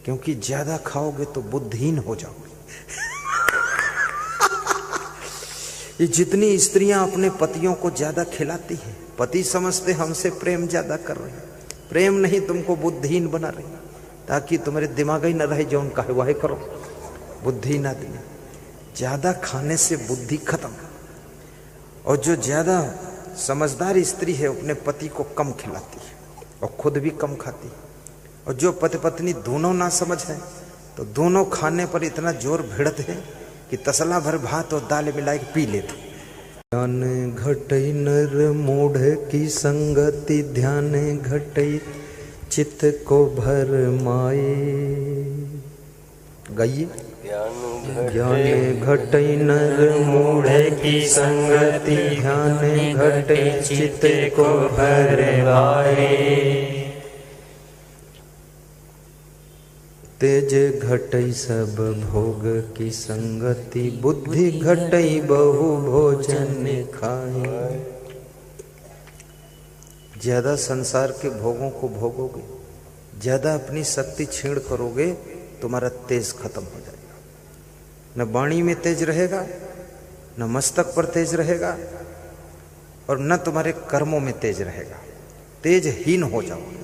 क्योंकि ज्यादा खाओगे तो बुद्धिहीन हो जाओगे। ये जितनी स्त्रियां अपने पतियों को ज्यादा खिलाती हैं, पति समझते हमसे प्रेम ज्यादा कर रही है, प्रेम नहीं तुमको बुद्धिहीन बना रही, ताकि तुम्हारे दिमाग ही न रहे जो उनका है वही करो। बुद्धिहीन आदमी, ज्यादा खाने से बुद्धि खत्म। और जो ज्यादा समझदार स्त्री है अपने पति को कम खिलाती है और खुद भी कम खाती है। और जो पति पत्नी दोनों ना समझ है तो दोनों खाने पर इतना जोर भिड़ते हैं कि तसला भर भात और दाल मिला के पी लेते। ध्यान घटई नर मूढ़ की संगति, ध्यान घटई चित्त को भर माए। गाइए। ज्ञान घटई नर मूढ़ की संगति, ध्यान घटई चित्त को भर माए। तेज घटई सब भोग की संगति, बुद्धि घटई बहु भोजन खाए। ज्यादा संसार के भोगों को भोगोगे, ज्यादा अपनी शक्ति छीण करोगे, तुम्हारा तेज खत्म हो जाएगा। न वाणी में तेज रहेगा, न मस्तक पर तेज रहेगा, और न तुम्हारे कर्मों में तेज रहेगा। तेजहीन हो जाओगे।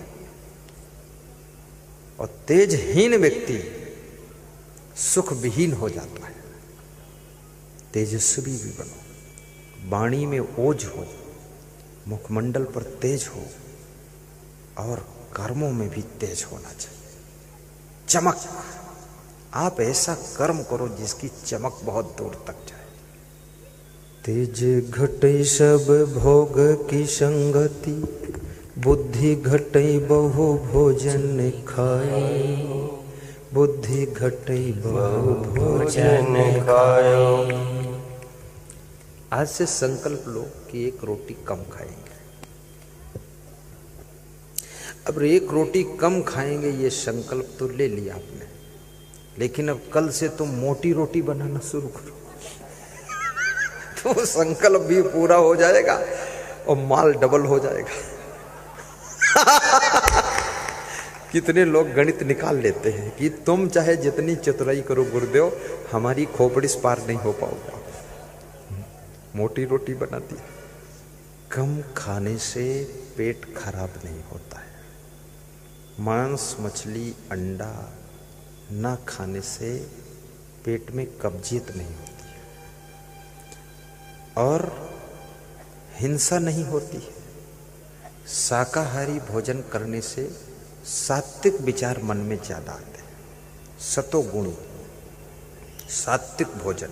और तेजहीन व्यक्ति सुख विहीन हो जाता है। तेजस्वी भी बनो, वाणी में ओज हो, मुखमंडल पर तेज हो, और कर्मों में भी तेज होना चाहिए। चमक, आप ऐसा कर्म करो जिसकी चमक बहुत दूर तक जाए। तेज घटई सब भोग की संगति, बुद्धि घटई बहु भोजन खाए। बुद्धि घटई बहु भोजन खाए। आज से संकल्प लो कि एक रोटी कम खाएंगे। अब एक रोटी कम खाएंगे ये संकल्प तो ले लिया आपने, लेकिन अब कल से तुम मोटी रोटी बनाना शुरू करो तो संकल्प भी पूरा हो जाएगा और माल डबल हो जाएगा। कितने लोग गणित निकाल लेते हैं कि तुम चाहे जितनी चतुराई करो गुरुदेव, हमारी खोपड़ी पार नहीं हो पाओगे। मोटी रोटी बनाती है। कम खाने से पेट खराब नहीं होता है। मांस, मछली, अंडा ना खाने से पेट में कब्जियत नहीं होती है और हिंसा नहीं होती है। शाकाहारी भोजन करने से सात्विक विचार मन में ज्यादा आते हैं। सतोगुणी सात्विक भोजन।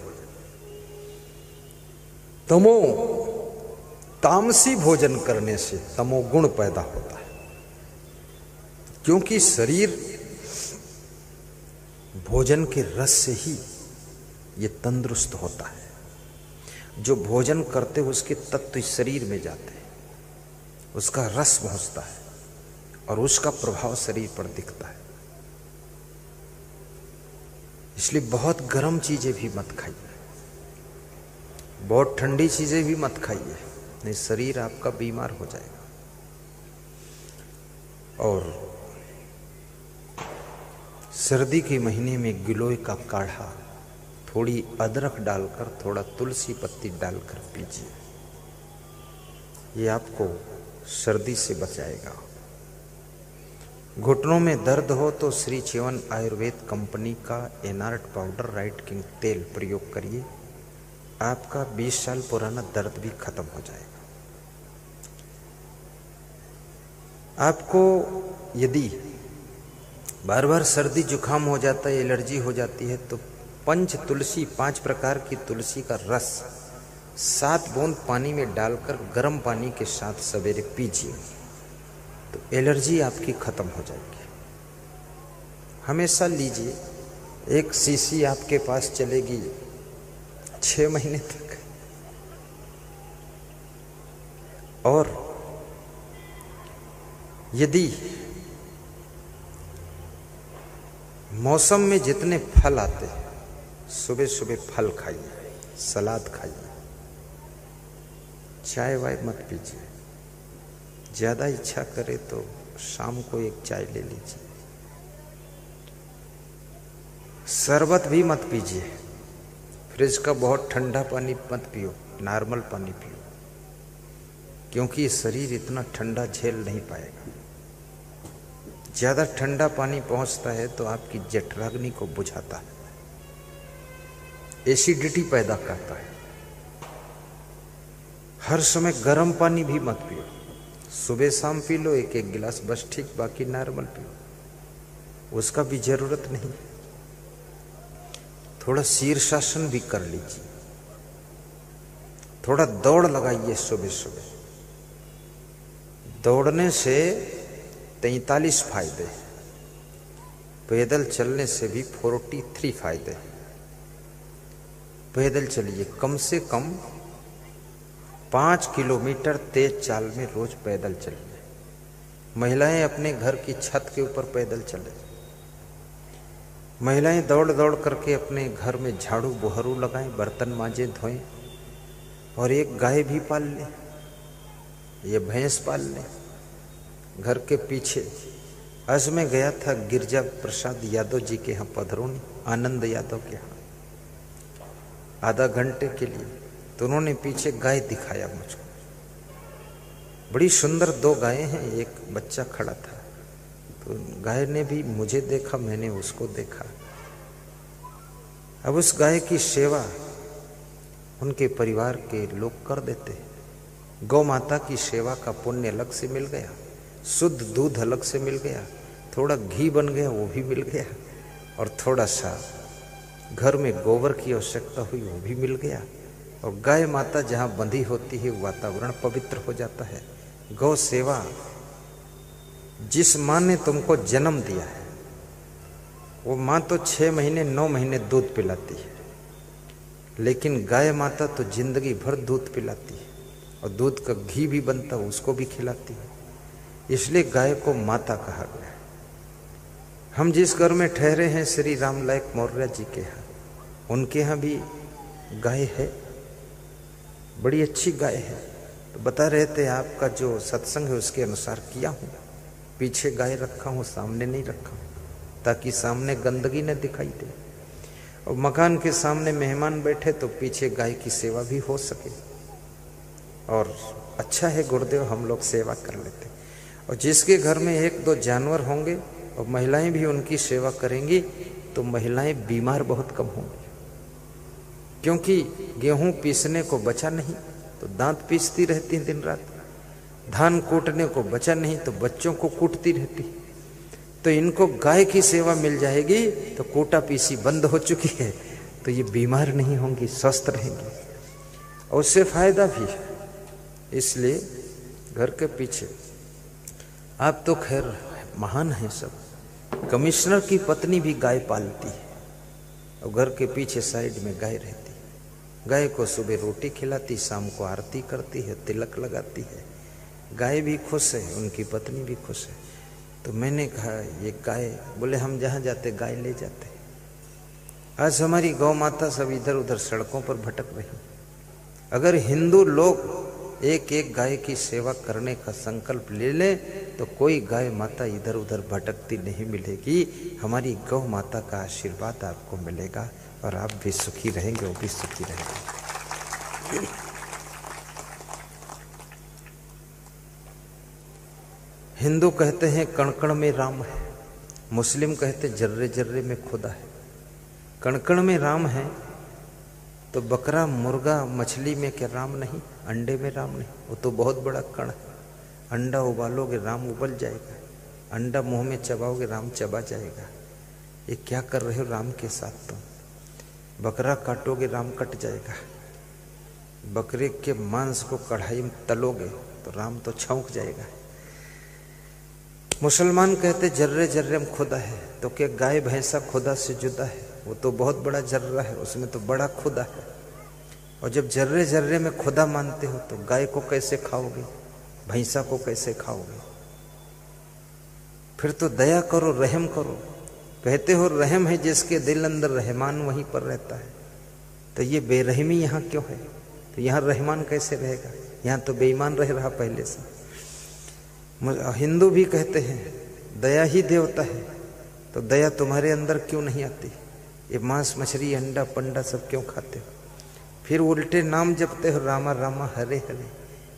तामसी भोजन करने से तमोगुण पैदा होता है, क्योंकि शरीर भोजन के रस से ही ये तंदुरुस्त होता है। जो भोजन करते हो उसके तत्व शरीर में जाते हैं, उसका रस पहुंचता है और उसका प्रभाव शरीर पर दिखता है। इसलिए बहुत गर्म चीजें भी मत खाइए, बहुत ठंडी चीजें भी मत खाइए, नहीं शरीर आपका बीमार हो जाएगा। और सर्दी के महीने में गिलोय का काढ़ा, थोड़ी अदरक डालकर, थोड़ा तुलसी पत्ती डालकर पीजिए। ये आपको सर्दी से बचाएगा। घुटनों में दर्द हो तो श्री च्यवन आयुर्वेद कंपनी का एनार्ट पाउडर राइट किंग तेल प्रयोग करिए। आपका 20 साल पुराना दर्द भी खत्म हो जाएगा। आपको यदि बार बार सर्दी जुकाम हो जाता है, एलर्जी हो जाती है, तो पंच तुलसी, 5 प्रकार की तुलसी का रस 7 बूंद पानी में डालकर गर्म पानी के साथ सवेरे पीजिए, तो एलर्जी आपकी खत्म हो जाएगी। हमेशा लीजिए, 1 शीशी आपके पास चलेगी 6 महीने तक। और यदि मौसम में जितने फल आते हैं, सुबह सुबह फल खाइए, सलाद खाइए, चाय वाय मत पीजिए। ज़्यादा इच्छा करे तो शाम को एक चाय ले लीजिए। शरबत भी मत पीजिए, फ्रिज का बहुत ठंडा पानी मत पियो, नॉर्मल पानी पियो, क्योंकि शरीर इतना ठंडा झेल नहीं पाएगा। ज्यादा ठंडा पानी पहुंचता है तो आपकी जठराग्नि को बुझाता है, एसिडिटी पैदा करता है। हर समय गर्म पानी भी मत पियो, सुबह शाम पी लो एक एक गिलास बस ठीक, बाकी नॉर्मल पियो, उसका भी जरूरत नहीं। थोड़ा शीर्षासन भी कर लीजिए, थोड़ा दौड़ लगाइए सुबह सुबह। दौड़ने से 43 फायदे, पैदल चलने से भी 43 फायदे। पैदल चलिए, कम से कम 5 किलोमीटर तेज चाल में रोज पैदल चलिए। महिलाएं अपने घर की छत के ऊपर पैदल चले, महिलाएं दौड़ दौड़ करके अपने घर में झाड़ू बुहरू लगाएं, बर्तन मांजे धोएं, और एक गाय भी पाल लें, ये भैंस पाल लें घर के पीछे। आज मैं गया था गिरजा प्रसाद यादव जी के यहाँ पधरोनी, आनंद यादव के यहाँ, आधा घंटे के लिए, तो उन्होंने पीछे गाय दिखाया मुझको। बड़ी सुंदर 2 गायें हैं, एक बच्चा खड़ा था, तो गाय ने भी मुझे देखा, मैंने उसको देखा। अब उस गाय की सेवा उनके परिवार के लोग कर देते। गौ माता की सेवा का पुण्य अलग से मिल गया, शुद्ध दूध अलग से मिल गया, थोड़ा घी बन गया वो भी मिल गया, और थोड़ा सा घर में गोबर की आवश्यकता हुई वो भी मिल गया। और गाय माता जहाँ बंधी होती है वातावरण पवित्र हो जाता है। गौ सेवा, जिस माँ ने तुमको जन्म दिया है वो माँ तो 6 महीने 9 महीने दूध पिलाती है, लेकिन गाय माता तो जिंदगी भर दूध पिलाती है, और दूध का घी भी बनता है उसको भी खिलाती है, इसलिए गाय को माता कहा गया है। हम जिस घर में ठहरे हैं श्री रामलायक मौर्य जी के यहाँ, उनके यहाँ भी गाय है, बड़ी अच्छी गाय है। तो बता रहे थे आपका जो सत्संग है उसके अनुसार किया हूँ, पीछे गाय रखा हूँ, सामने नहीं रखा हूँ, ताकि सामने गंदगी न दिखाई दे, और मकान के सामने मेहमान बैठे तो पीछे गाय की सेवा भी हो सके। और अच्छा है गुरुदेव, हम लोग सेवा कर लेते। और जिसके घर में 1-2 जानवर होंगे और महिलाएं भी उनकी सेवा करेंगी तो महिलाएं बीमार बहुत कम होंगी, क्योंकि गेहूं पीसने को बचा नहीं तो दांत पीसती रहती दिन रात, धान कूटने को बचा नहीं तो बच्चों को कूटती रहती। तो इनको गाय की सेवा मिल जाएगी तो कूटा पीसी बंद हो चुकी है, तो ये बीमार नहीं होंगी, स्वस्थ रहेंगी, और उससे फायदा भी है। इसलिए घर के पीछे, आप तो खैर महान हैं सब, कमिश्नर की पत्नी भी गाय पालती है, और घर के पीछे साइड में गाय रहती है। गाय को सुबह रोटी खिलाती, शाम को आरती करती है, तिलक लगाती है। गाय भी खुश है, उनकी पत्नी भी खुश है। तो मैंने कहा ये गाय, बोले हम जहाँ जाते गाय ले जाते। आज हमारी गौ माता सब इधर उधर सड़कों पर भटक रही। अगर हिंदू लोग एक एक गाय की सेवा करने का संकल्प ले ले तो कोई गाय माता इधर उधर भटकती नहीं मिलेगी। हमारी गौ माता का आशीर्वाद आपको मिलेगा और आप भी सुखी रहेंगे, वो भी सुखी रहेंगे। हिंदू कहते हैं कण कण में राम है, मुस्लिम कहते जर्रे जर्रे में खुदा है। कण कण में राम है तो बकरा मुर्गा मछली में क्या राम नहीं, अंडे में राम नहीं, वो तो बहुत बड़ा कण है। अंडा उबालोगे राम उबल जाएगा, अंडा मुंह में चबाओगे राम चबा जाएगा। ये क्या कर रहे हो राम के साथ तुम? बकरा काटोगे राम कट जाएगा, बकरे के मांस को कढ़ाई में तलोगे तो राम तो छौंक जाएगा। मुसलमान कहते जर्रे जर्रे में खुदा है, तो क्या गाय भैंसा खुदा से जुदा है? वो तो बहुत बड़ा जर्रा है, उसमें तो बड़ा खुदा है। और जब जर्रे जर्रे में खुदा मानते हो तो गाय को कैसे खाओगे, भैंसा को कैसे खाओगे? फिर तो दया करो, रहम करो। कहते हो रहम है जिसके दिल अंदर रहमान वहीं पर रहता है, तो ये बेरहमी यहाँ क्यों है? तो यहाँ रहमान कैसे रहेगा? यहाँ तो बेईमान रह रहा पहले से। हिंदू भी कहते हैं दया ही देवता है, तो दया तुम्हारे अंदर क्यों नहीं आती? ये मांस मछली अंडा पंडा सब क्यों खाते हो? फिर उल्टे नाम जपते हो, रामा रामा हरे हरे,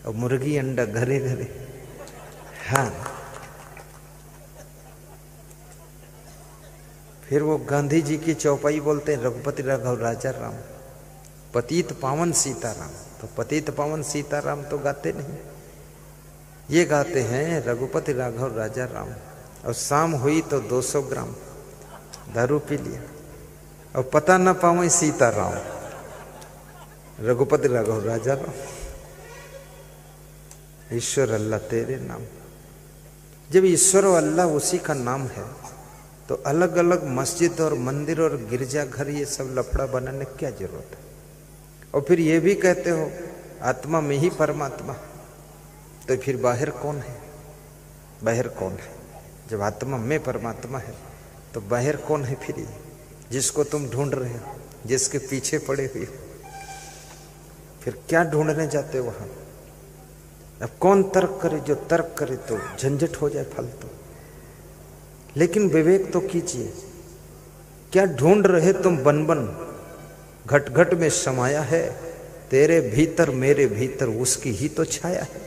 और मुर्गी अंडा घरे घरे। हाँ, फिर वो गांधी जी की चौपाई बोलते हैं, रघुपति राघव राजा राम, पतित पावन सीताराम। तो पतित पावन सीताराम तो गाते नहीं, ये गाते हैं रघुपति राघव राजा राम। और शाम हुई तो 200 ग्राम दारू पी लिया, और पता ना पावे सीताराम, रघुपति राघव राजा राम। ईश्वर अल्लाह तेरे नाम। जब ईश्वर और अल्लाह उसी का नाम है, तो अलग अलग मस्जिद और मंदिर और गिरजाघर ये सब लफड़ा बनाने की क्या जरूरत है? और फिर ये भी कहते हो आत्मा में ही परमात्मा, तो फिर बाहर कौन है? बाहर कौन है? जब आत्मा में परमात्मा है तो बाहर कौन है फिर? ये जिसको तुम ढूंढ रहे हो, जिसके पीछे पड़े हुए हो, फिर क्या ढूंढने जाते हो वहां? अब कौन तर्क करे? जो तर्क करे तो झंझट हो जाए फालतू। लेकिन विवेक तो कीजिए, क्या ढूंढ रहे तुम? बन बन घट घट में समाया है, तेरे भीतर मेरे भीतर उसकी ही तो छाया है।